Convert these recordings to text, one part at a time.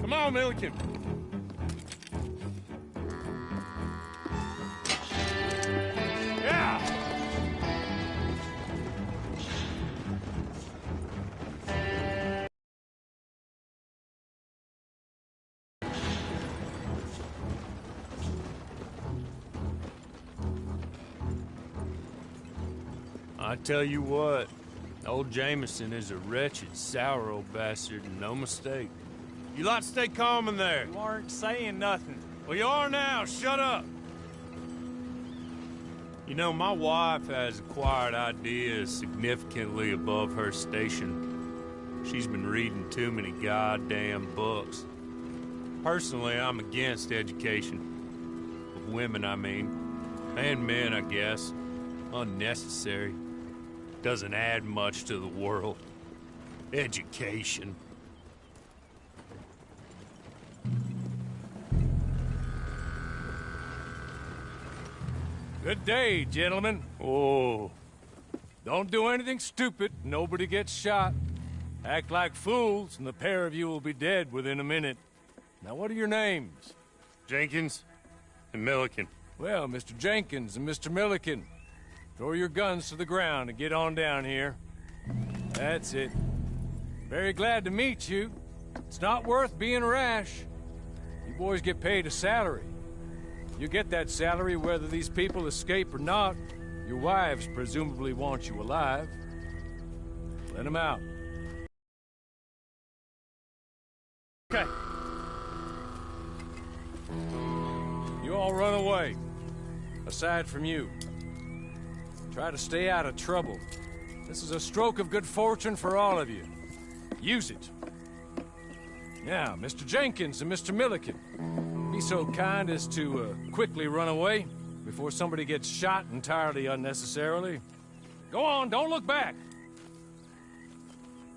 Come on, Milliken. Yeah! I tell you what, old Jameson is a wretched, sour old bastard, and no mistake. You lot stay calm in there. You aren't saying nothing. Well, you are now. Shut up. You know, my wife has acquired ideas significantly above her station. She's been reading too many goddamn books. Personally, I'm against education. Of women, I mean. And men, I guess. Unnecessary. Doesn't add much to the world. Education. Good day, gentlemen. Oh. Don't do anything stupid. Nobody gets shot. Act like fools, and the pair of you will be dead within a minute. Now, what are your names? Jenkins and Milliken. Well, Mr. Jenkins and Mr. Milliken, throw your guns to the ground and get on down here. That's it. Very glad to meet you. It's not worth being rash. You boys get paid a salary. You get that salary whether these people escape or not. Your wives presumably want you alive. Let them out. Okay. You all run away. Aside from you. Try to stay out of trouble. This is a stroke of good fortune for all of you. Use it. Now, Mr. Jenkins and Mr. Milliken, be so kind as to quickly run away before somebody gets shot entirely unnecessarily. Go on, don't look back.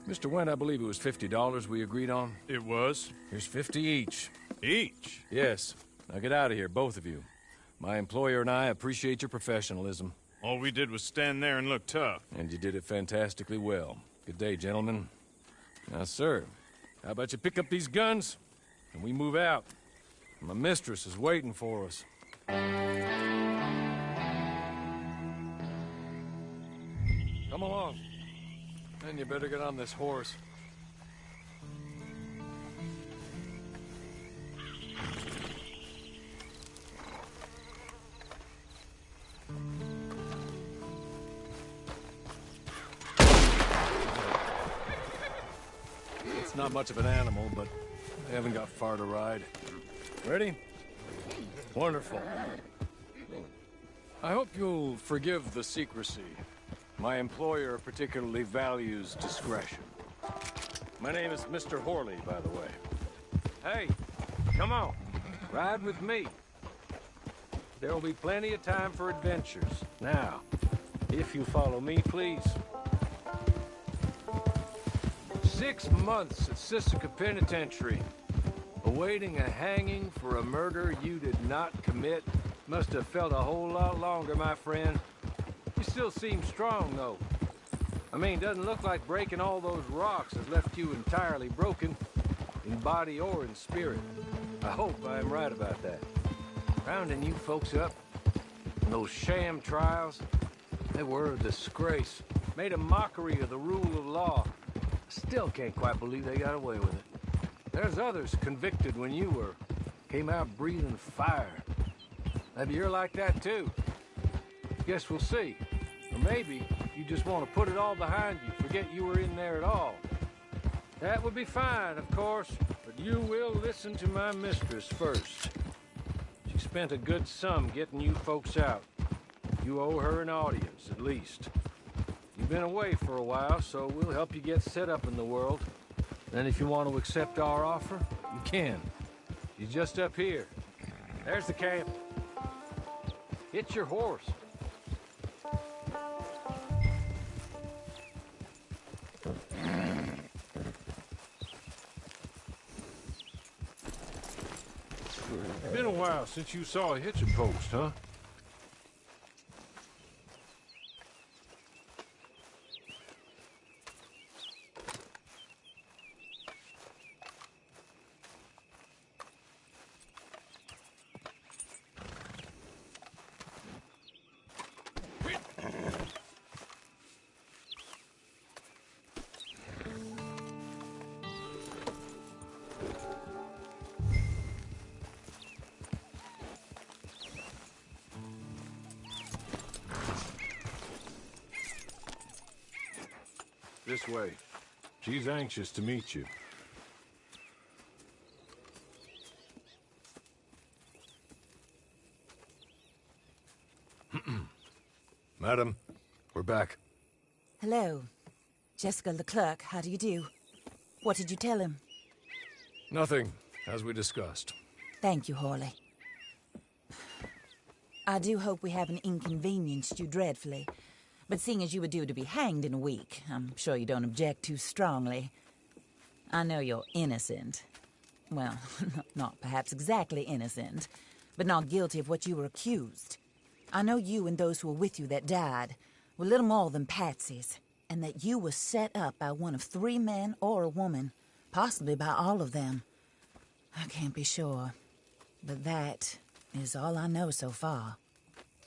Mr. Wendt, I believe it was $50 we agreed on. It was? Here's 50 each. Each? Yes. Now get out of here, both of you. My employer and I appreciate your professionalism. All we did was stand there and look tough. And you did it fantastically well. Good day, gentlemen. Now, sir, how about you pick up these guns, and we move out? My mistress is waiting for us. Come along. And you better get on this horse. It's not much of an animal, but I haven't got far to ride. Ready? Wonderful. I hope you'll forgive the secrecy. My employer particularly values discretion. My name is Mr. Horley, by the way. Hey, come on. Ride with me. There will be plenty of time for adventures. Now, if you follow me, please. 6 months at Sisika Penitentiary, awaiting a hanging for a murder you did not commit. Must have felt a whole lot longer, my friend. You still seem strong, though. I mean, doesn't look like breaking all those rocks has left you entirely broken, in body or in spirit. I hope I am right about that. Rounding you folks up, and those sham trials, they were a disgrace. Made a mockery of the rule of law. Still can't quite believe they got away with it. There's others convicted when you were. Came out breathing fire. Maybe you're like that too. Guess we'll see. Or maybe you just want to put it all behind you, forget you were in there at all. That would be fine, of course, but you will listen to my mistress first. She spent a good sum getting you folks out. You owe her an audience, at least. You've been away for a while, so we'll help you get set up in the world. Then if you want to accept our offer, you can. She's just up here. There's the camp. Hit your horse. Been a while since you saw a hitching post, huh? This way. She's anxious to meet you. Madam, we're back. Hello. Jessica Leclerc, how do you do? What did you tell him? Nothing, as we discussed. Thank you, Hawley. I do hope we haven't inconvenienced you dreadfully. But seeing as you were due to be hanged in a week, I'm sure you don't object too strongly. I know you're innocent. Well, not perhaps exactly innocent, but not guilty of what you were accused. I know you and those who were with you that died were little more than patsies, and that you were set up by one of 3 men or a woman, possibly by all of them. I can't be sure, but that is all I know so far.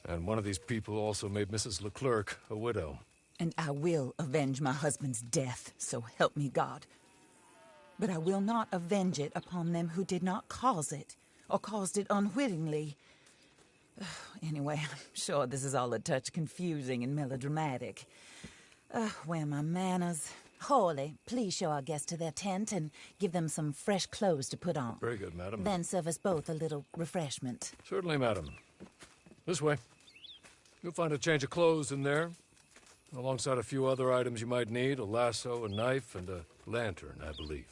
And one of these people also made Mrs. Leclerc a widow. And I will avenge my husband's death, so help me God. But I will not avenge it upon them who did not cause it, or caused it unwittingly. Anyway, I'm sure this is all a touch confusing and melodramatic. Where are my manners? Hawley, please show our guests to their tent and give them some fresh clothes to put on. Very good, madam. Then serve us both a little refreshment. Certainly, madam. This way. You'll find a change of clothes in there, alongside a few other items you might need, a lasso, a knife, and a lantern, I believe.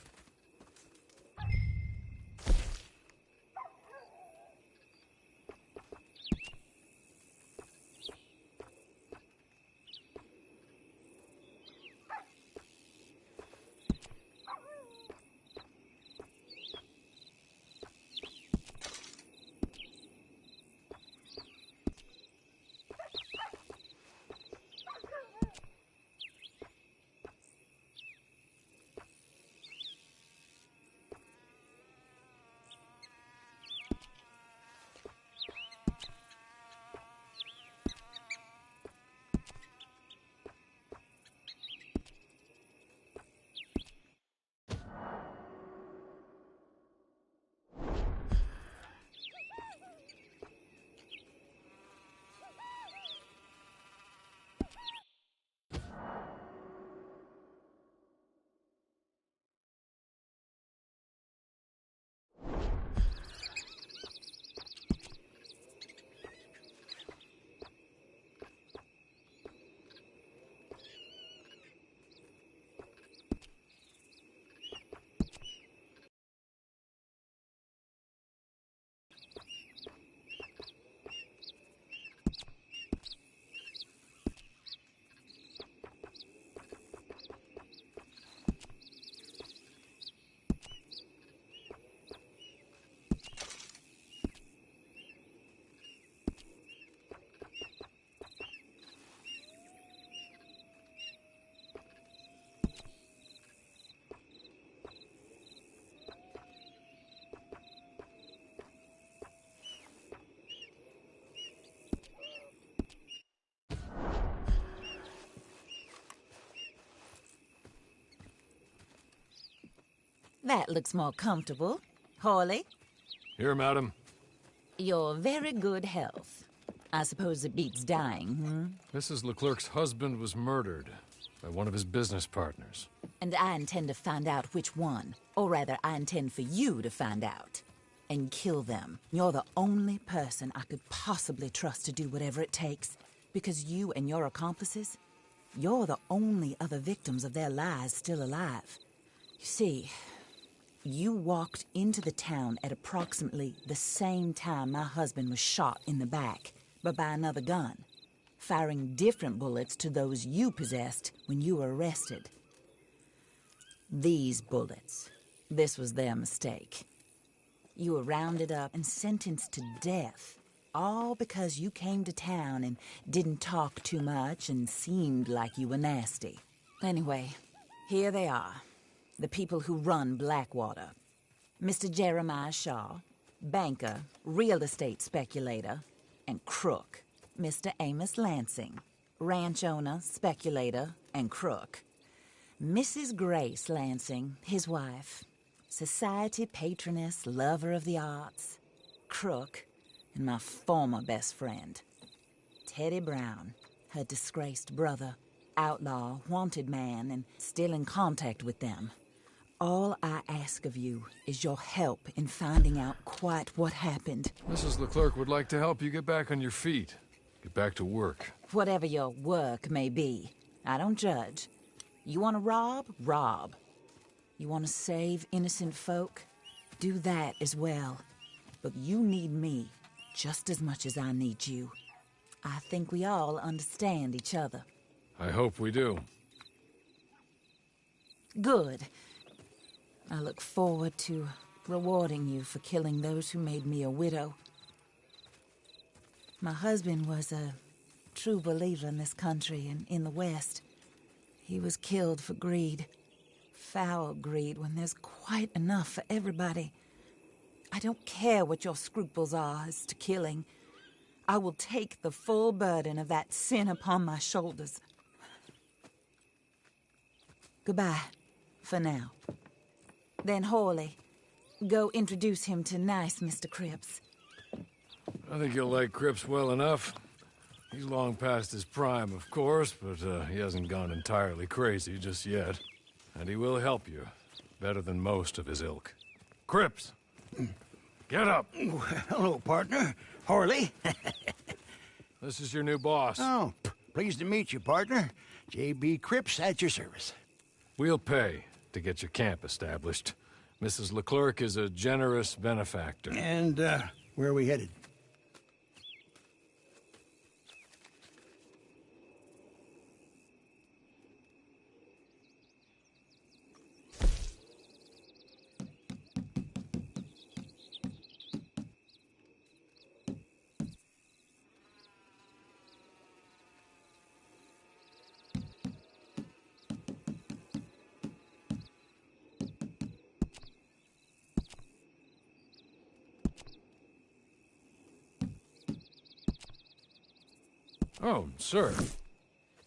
That looks more comfortable. Hawley, Here, madam. you're very good health. I suppose it beats dying, Mrs. Leclerc's husband was murdered by one of his business partners. And I intend to find out which one. Or rather, I intend for you to find out. And kill them. You're the only person I could possibly trust to do whatever it takes. Because you and your accomplices, you're the only other victims of their lies still alive. You see, you walked into the town at approximately the same time my husband was shot in the back, but by another gun, firing different bullets to those you possessed when you were arrested. These bullets, this was their mistake. You were rounded up and sentenced to death, all because you came to town and didn't talk too much and seemed like you were nasty. Anyway, here they are. The people who run Blackwater. Mr. Jeremiah Shaw, banker, real estate speculator, and crook. Mr. Amos Lansing, ranch owner, speculator, and crook. Mrs. Grace Lansing, his wife, society patroness, lover of the arts, crook, and my former best friend. Teddy Brown, her disgraced brother. outlaw, wanted man, and still in contact with them. All I ask of you is your help in finding out quite what happened. Mrs. Leclerc would like to help you get back on your feet. Get back to work. Whatever your work may be, I don't judge. You want to rob? Rob. You want to save innocent folk? Do that as well. But you need me just as much as I need you. I think we all understand each other. I hope we do. Good. I look forward to rewarding you for killing those who made me a widow. My husband was a true believer in this country and in the West. He was killed for greed. Foul greed when there's quite enough for everybody. I don't care what your scruples are as to killing. I will take the full burden of that sin upon my shoulders. Goodbye, for now. Then Hawley, go introduce him to nice Mr. Cripps. I think you'll like Cripps well enough. He's long past his prime, of course, but he hasn't gone entirely crazy just yet. And he will help you, better than most of his ilk. Cripps! Get up! Hello, partner. Harley. This is your new boss. Oh, pleased to meet you, partner. J.B. Cripps at your service. We'll pay to get your camp established. Mrs. Leclerc is a generous benefactor. And, where are we headed? Oh, sir.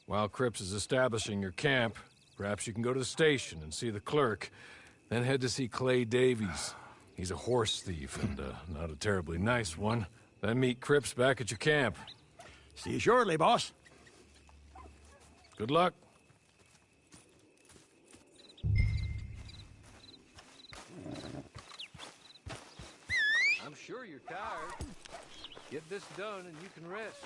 While Cripps is establishing your camp, perhaps you can go to the station and see the clerk, then head to see Clay Davies. He's a horse thief, and not a terribly nice one. Then meet Cripps back at your camp. See you shortly, boss. Good luck. I'm sure you're tired. Get this done and you can rest.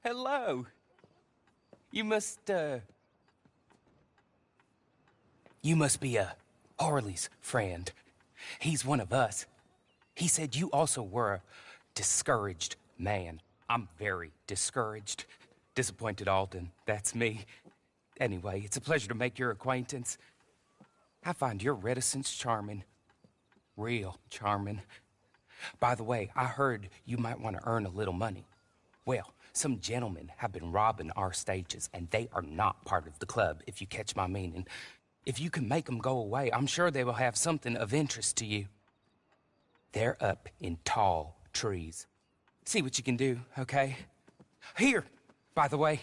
hello. You must be Harley's friend. He's one of us. He said you also were a discouraged man. I'm very discouraged. Disappointed Alden, that's me. Anyway, it's a pleasure to make your acquaintance. I find your reticence charming. Real charming. By the way, I heard you might want to earn a little money. Well, some gentlemen have been robbing our stages, and they are not part of the club, if you catch my meaning. If you can make them go away, I'm sure they will have something of interest to you. They're up in tall trees. See what you can do, okay? Here, by the way,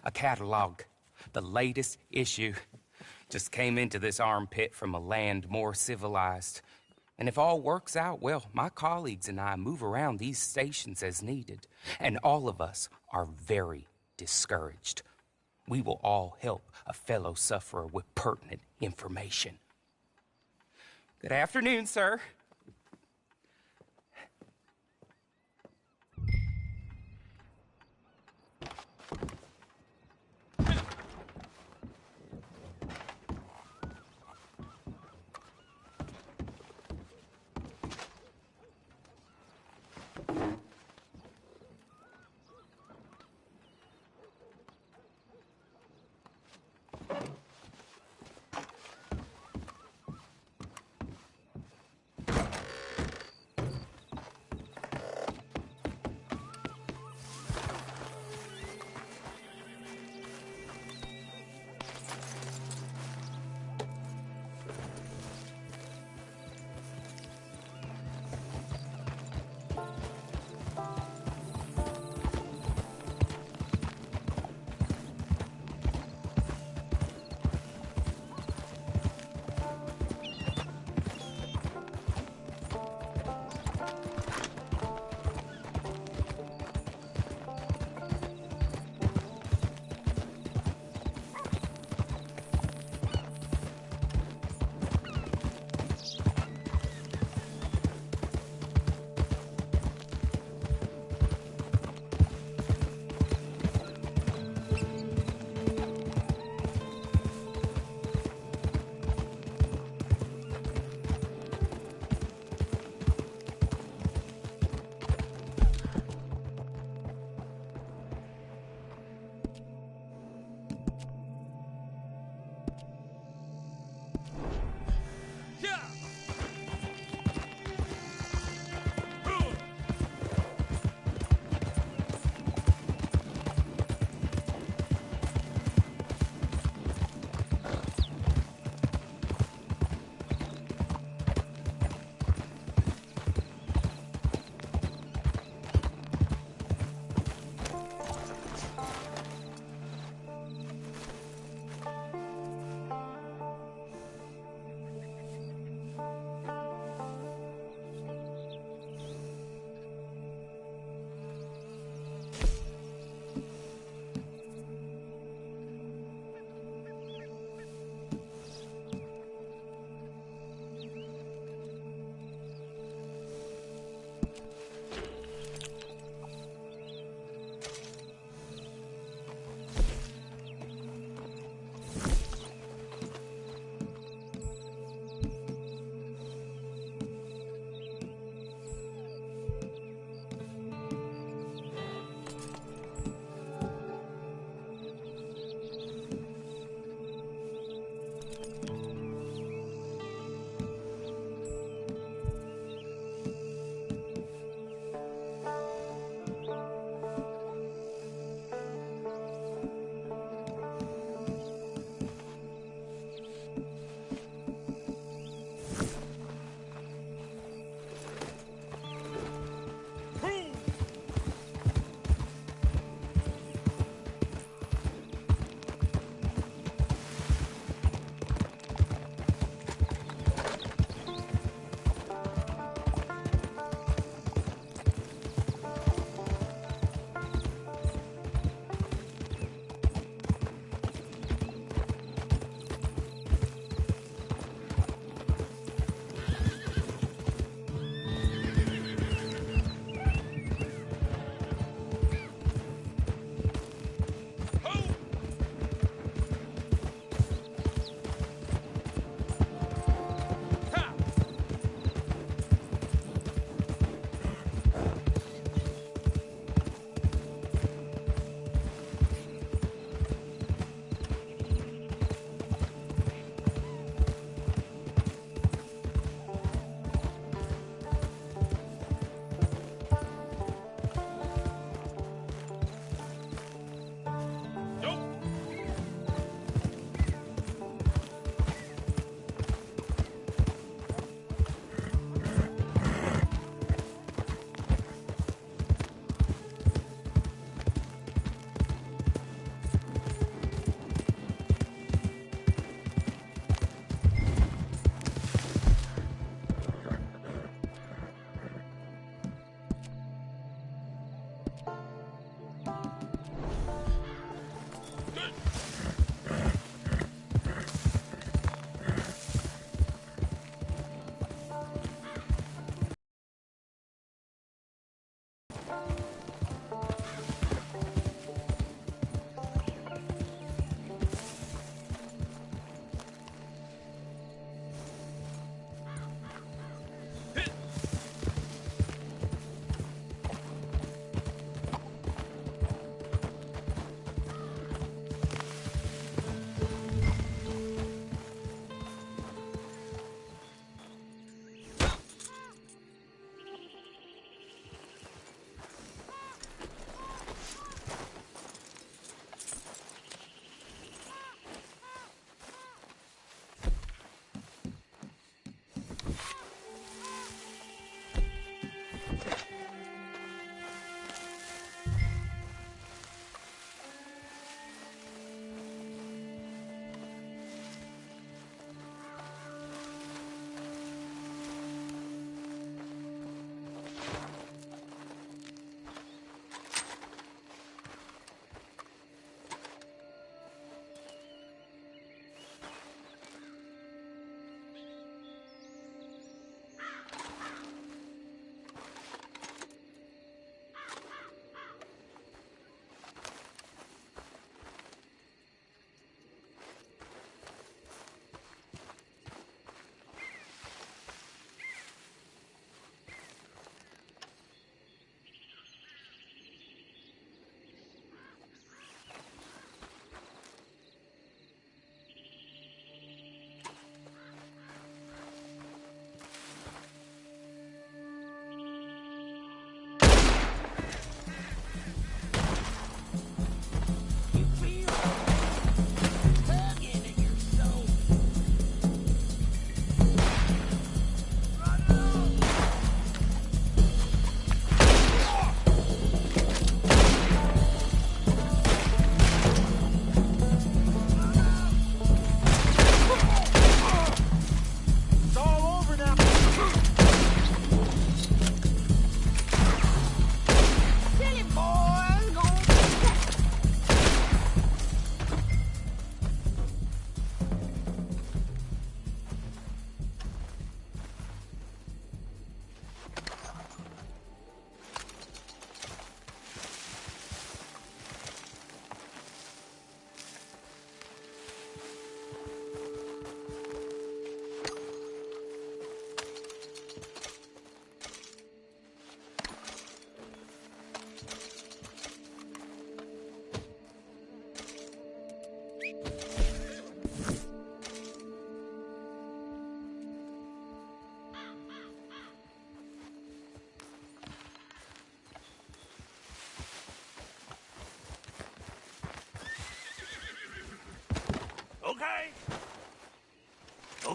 a catalog. The latest issue. Just came into this armpit from a land more civilized. And if all works out, well, my colleagues and I move around these stations as needed. And all of us are very discouraged. We will all help a fellow sufferer with pertinent information. Good afternoon, sir.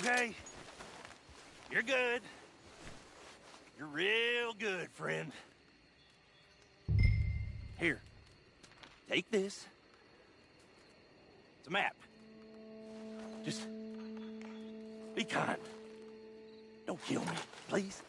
Okay? You're good. You're real good, friend. Here. Take this. It's a map. Just be kind. Don't kill me, please.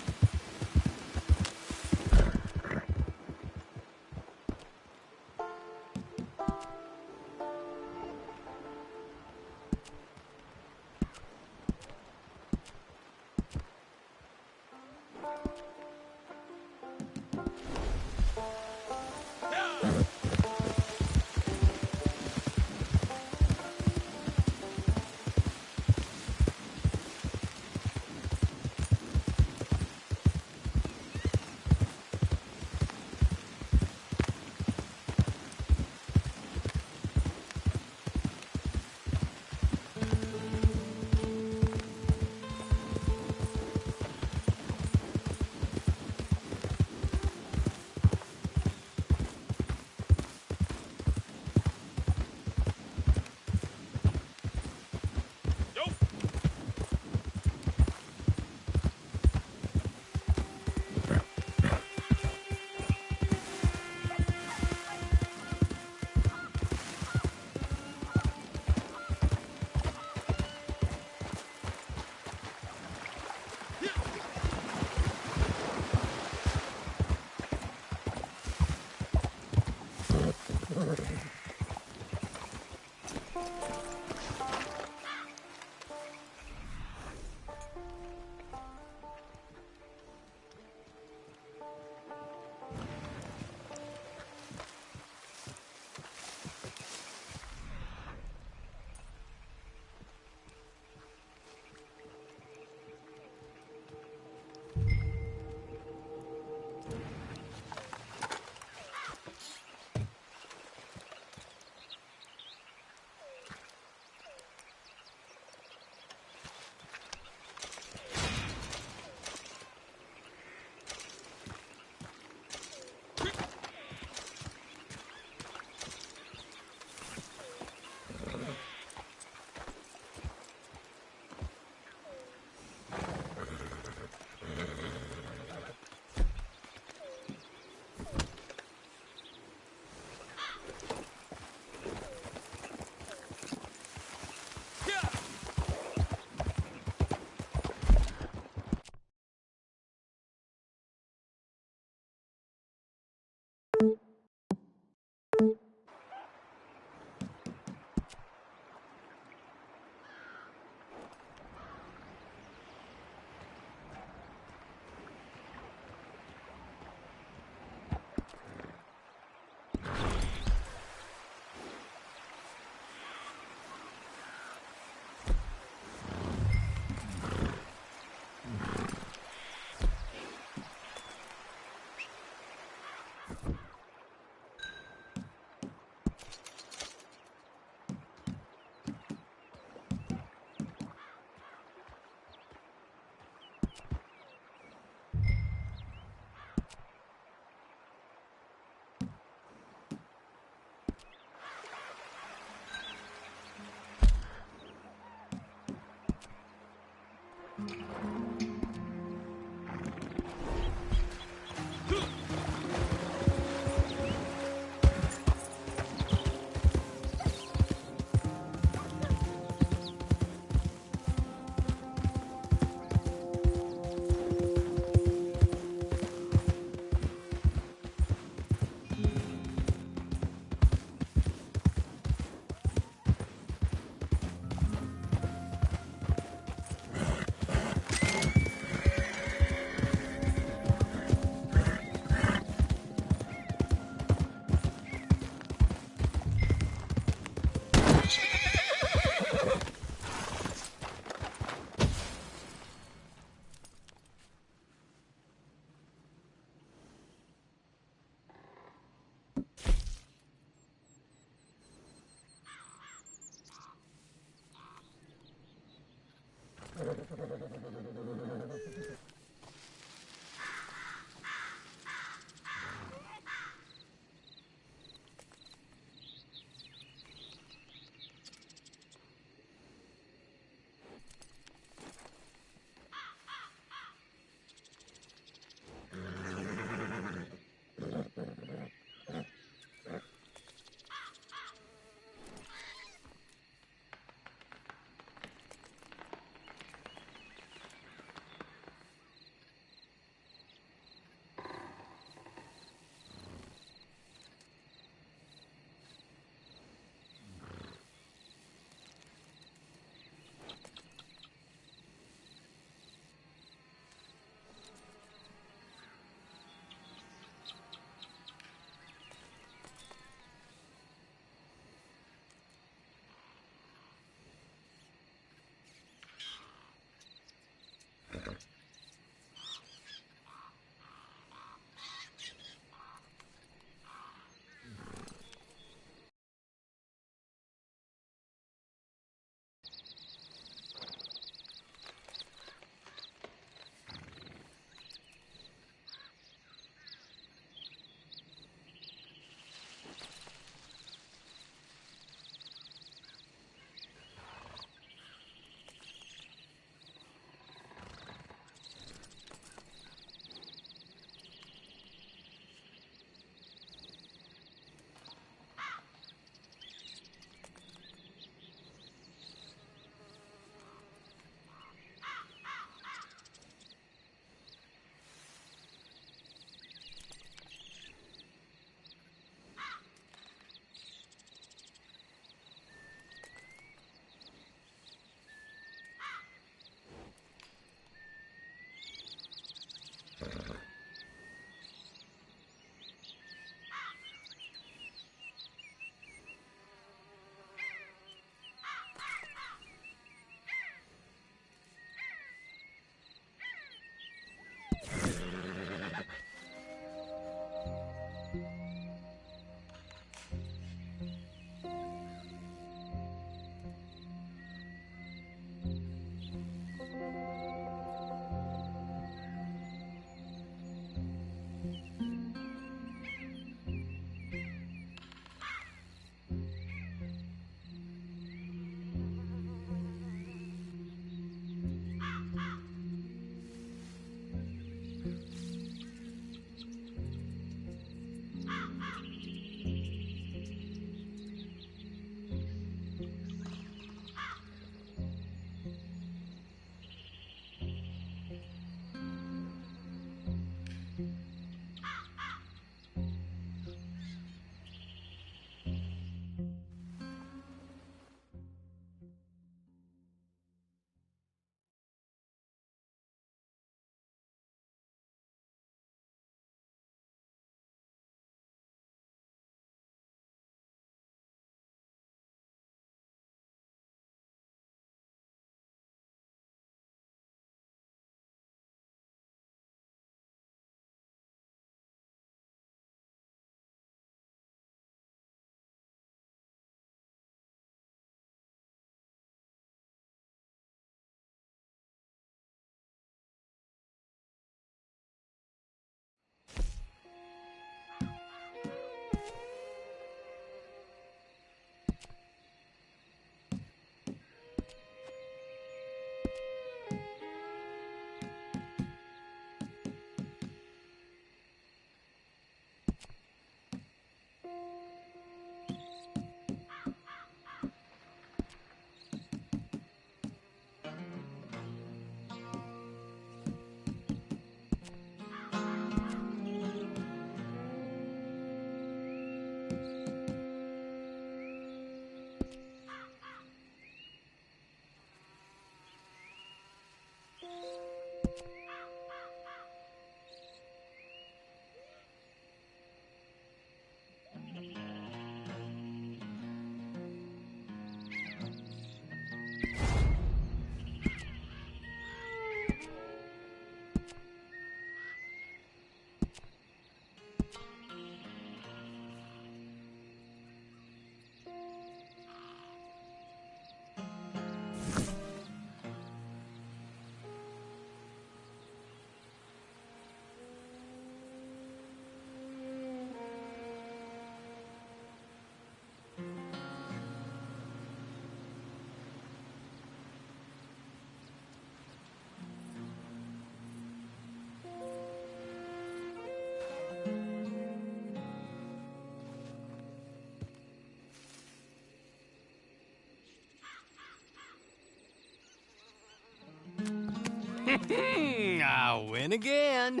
I win again.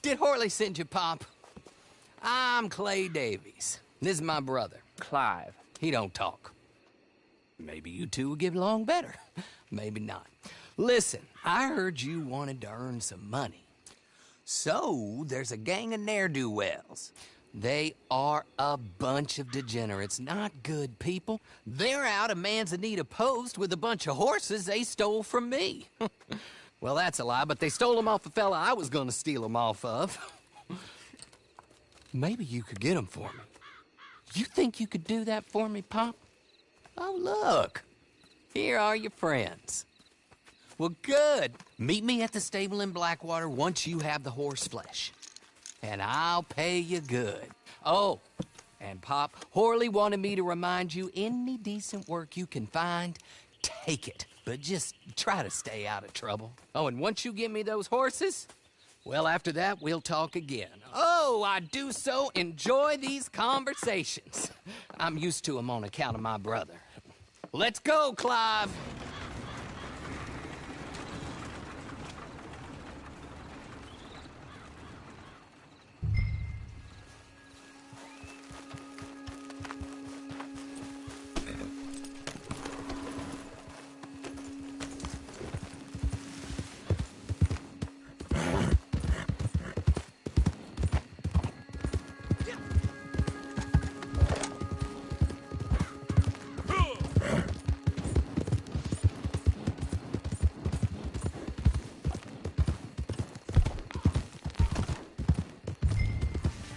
Did Horley send you, Pop? I'm Clay Davies. This is my brother, Clive. He don't talk. Maybe you two will get along better. Maybe not. Listen, I heard you wanted to earn some money. So, there's a gang of ne'er-do-wells. They are a bunch of degenerates, not good people. They're out of Manzanita Post with a bunch of horses they stole from me. Well, that's a lie, but they stole them off a fella I was gonna steal them off of. Maybe you could get them for me. You think you could do that for me, Pop? Oh, look. Here are your friends. Well, good. Meet me at the stable in Blackwater once you have the horse flesh. And I'll pay you good. Oh, and Pop, Horley wanted me to remind you, any decent work you can find, take it. But just try to stay out of trouble. Oh, and once you give me those horses, well, after that, we'll talk again. Oh, I do so enjoy these conversations. I'm used to them on account of my brother. Let's go, Clive.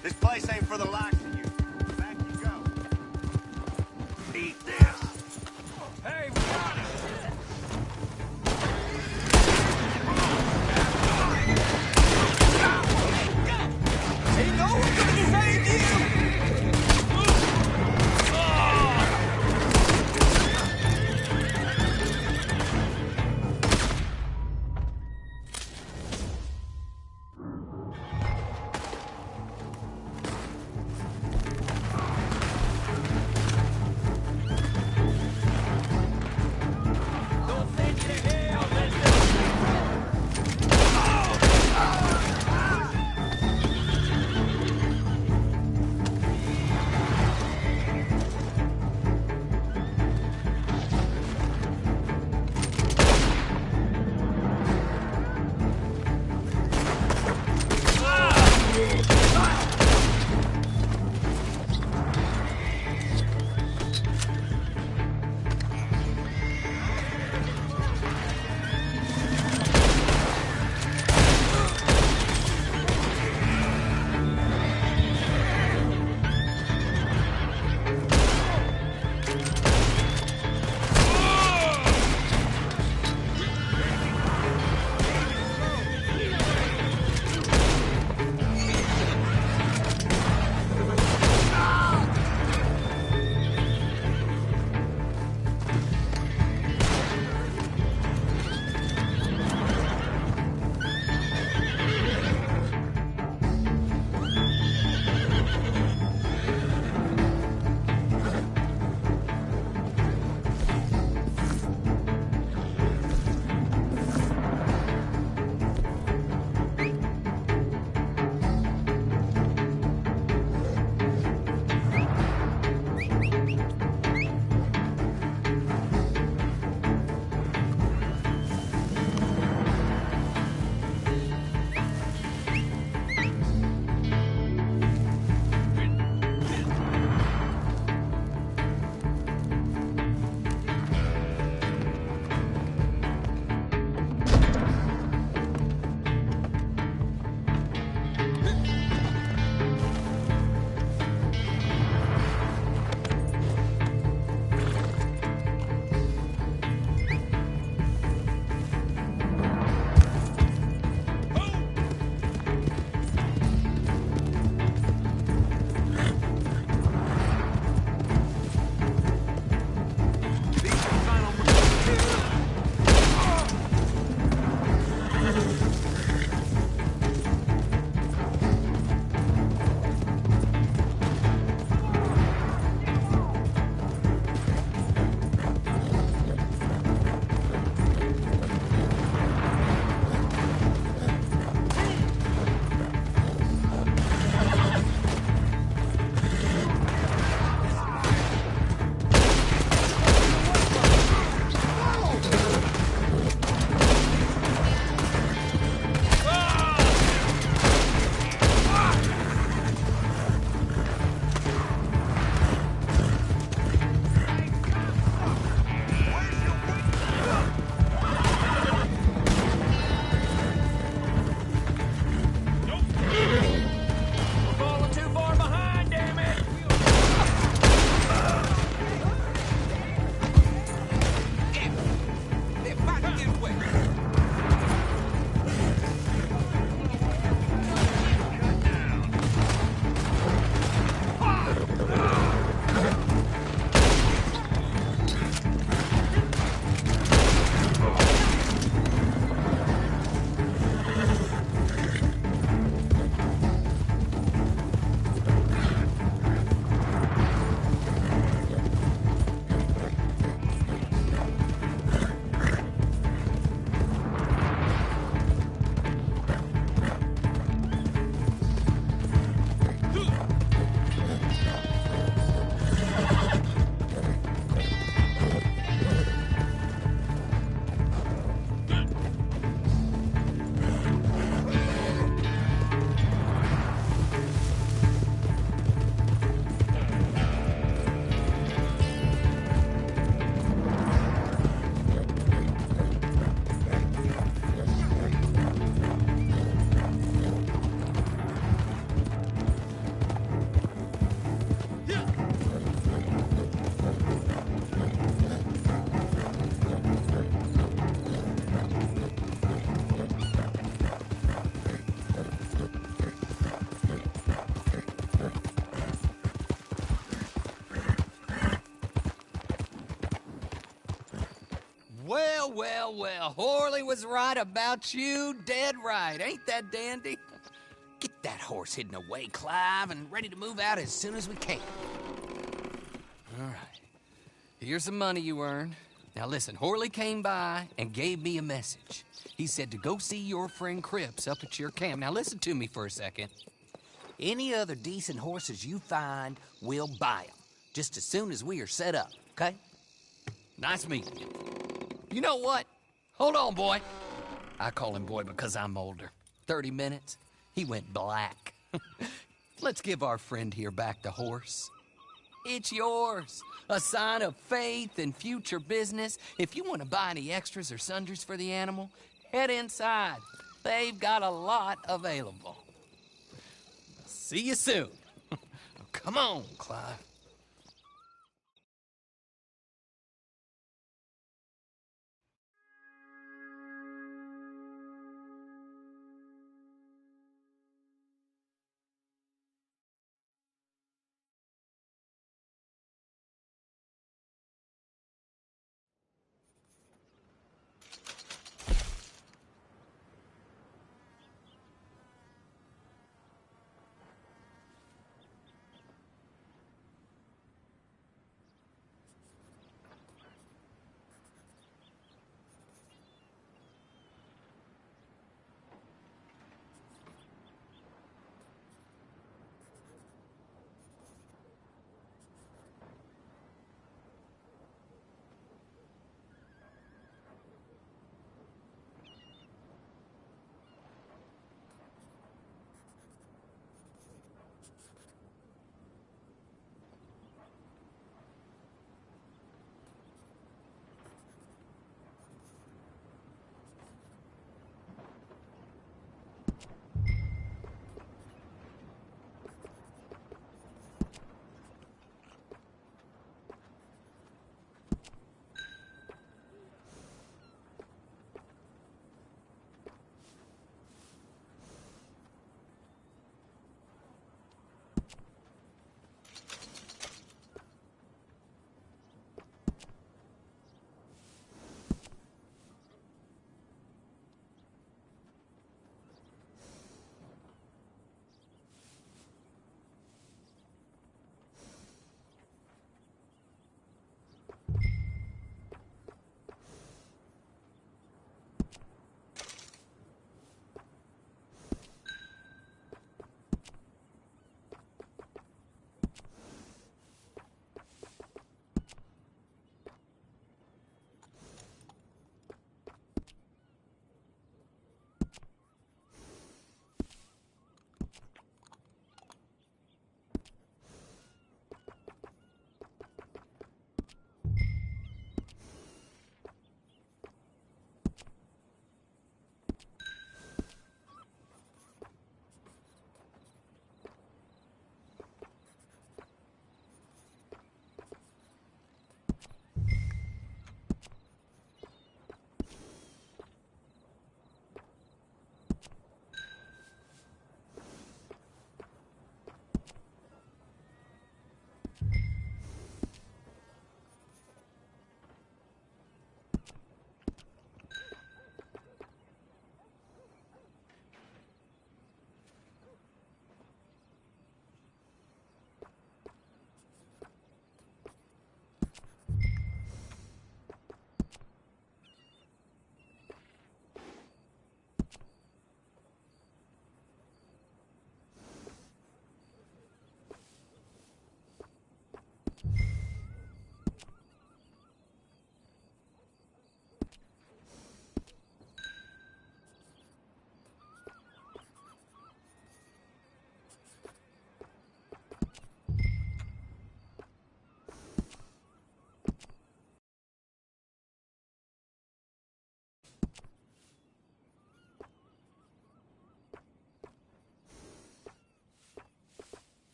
This place ain't for the likes of you. Back you go. Eat this. Hey, we got it! Take over, save you! Well, well, well. Horley was right about you. Dead right. Ain't that dandy? Get that horse hidden away, Clive, and ready to move out as soon as we can. All right. Here's the money you earned. Now listen, Horley came by and gave me a message. He said to go see your friend Cripps up at your camp. Now listen to me for a second. Any other decent horses you find, we'll buy them. Just as soon as we are set up, okay? Nice meeting you. You know what? Hold on, boy. I call him boy because I'm older. 30 minutes, he went black. Let's give our friend here back the horse. It's yours. A sign of faith and future business. If you want to buy any extras or sundries for the animal, head inside. They've got a lot available. See you soon. Come on, Clive.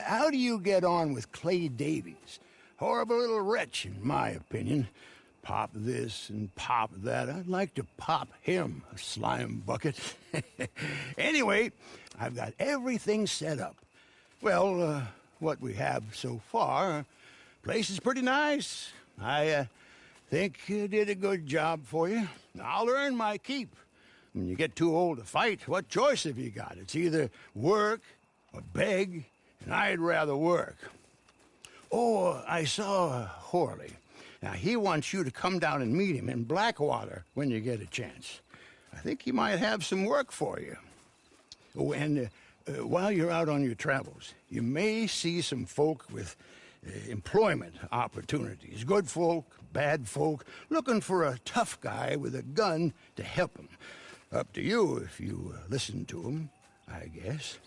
how do you get on with Clay Davies? Horrible little wretch, in my opinion. Pop this and pop that. I'd like to pop him, a slime bucket. Anyway, I've got everything set up. Well, what we have so far, place is pretty nice. I think you did a good job for you. I'll earn my keep. When you get too old to fight, what choice have you got? It's either work or beg, and I'd rather work. Oh, I saw Horley. Now, he wants you to come down and meet him in Blackwater when you get a chance. I think he might have some work for you. Oh, and while you're out on your travels, you may see some folk with employment opportunities. Good folk, bad folk, looking for a tough guy with a gun to help them. Up to you if you listen to them, I guess.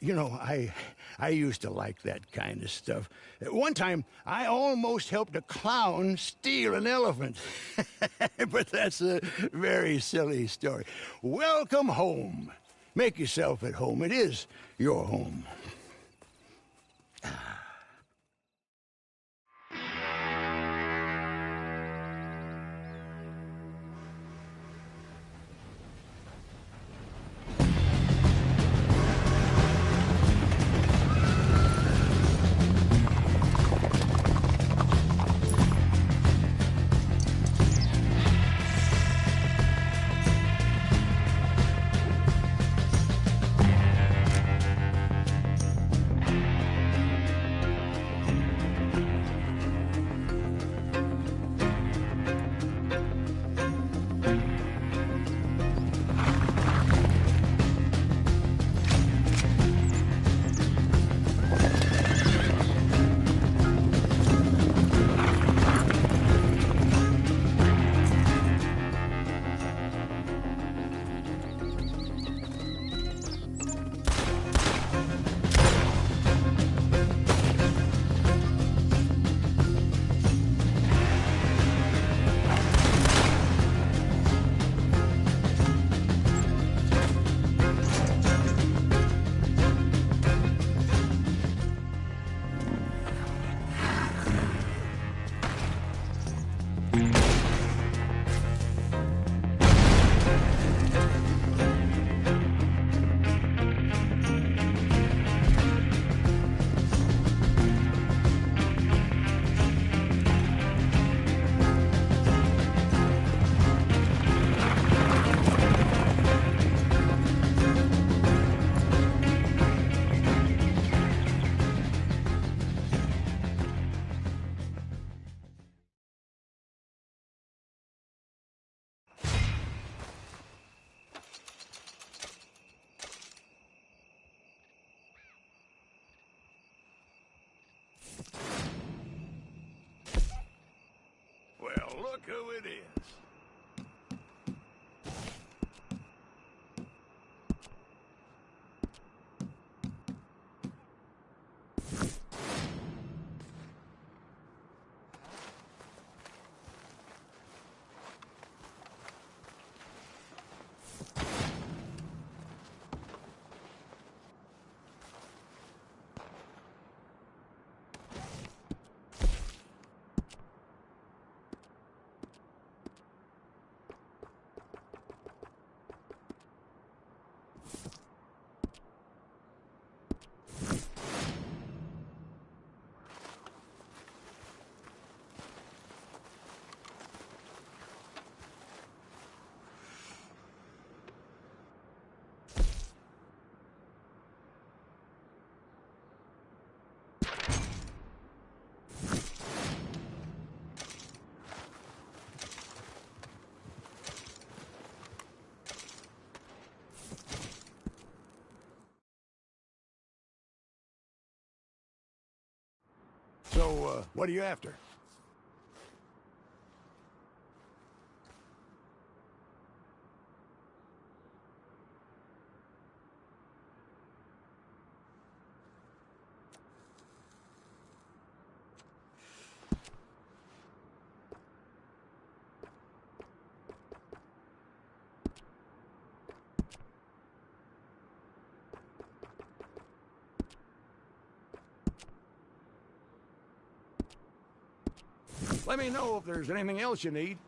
You know, I used to like that kind of stuff. One time, I almost helped a clown steal an elephant. But that's a very silly story. Welcome home. Make yourself at home. It is your home. Well, look who it is. So, what are you after? Let me know if there's anything else you need.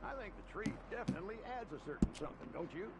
I think the tree definitely adds a certain something, don't you?